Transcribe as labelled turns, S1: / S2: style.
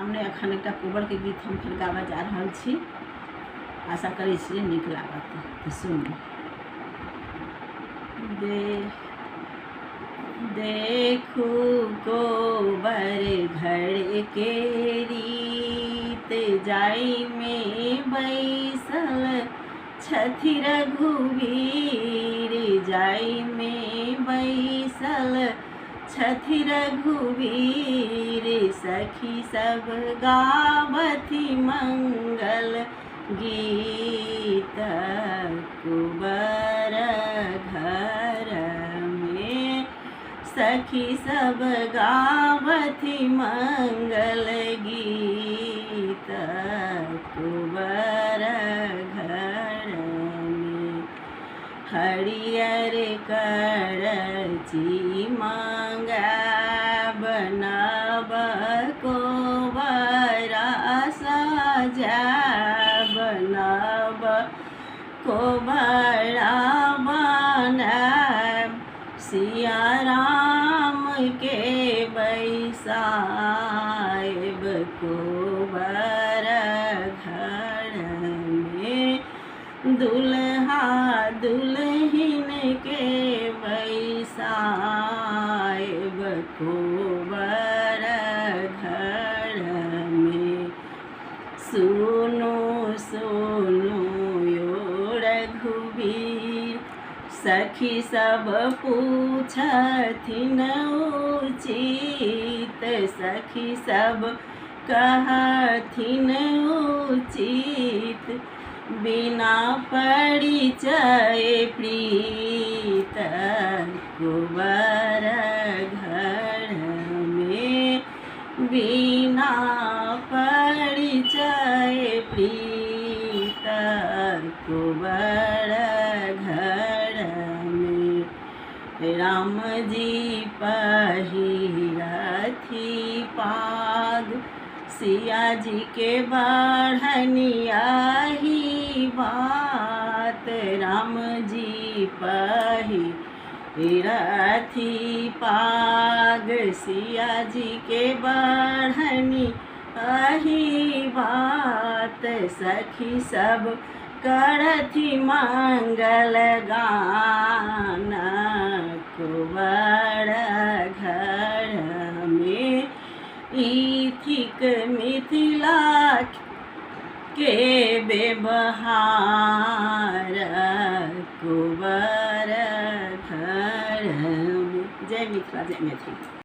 S1: सामने अखन एक कोबर के गीत हम फिर गावा जा रहा छी। आशा करै छी नीक लागत तो सुनू। देखू कोबर घर के रीत, जाई में बैसल छथि रघुवीर, जाई में बैसल छथि रघुवीर। सखी सब गावथि मंगल गीत, कोबर घर में सखी सब गावथि मंगल गीत, कोबर घर में। हरियर करची मांगब नव कोबरा सजाब, नव कोबरा बनब सिया राम के बैसायब, कोबर घर में दुल्हा दुल्हिन के बैसायब, कोबर घर में। सुनो सुनो यो रघुवीर, सखी सब पूछथिन उचित, सखी सब कहथिन उचित। बिना परिचय प्रीत, कोबर घर में। बिना परिचय प्रीत, कोबर घर में। राम जी पहिरथि पाग, सिया जी के बढ़निया ही बात। राम जी पहिरथि पाग, सिया जी के बढ़नी अही बात। सखी सब करथि मंगल गान, कोबर घर में। इथिक मिथिला के व्यवहार, कोबर घर में। जय मिथिला जय मैथिली।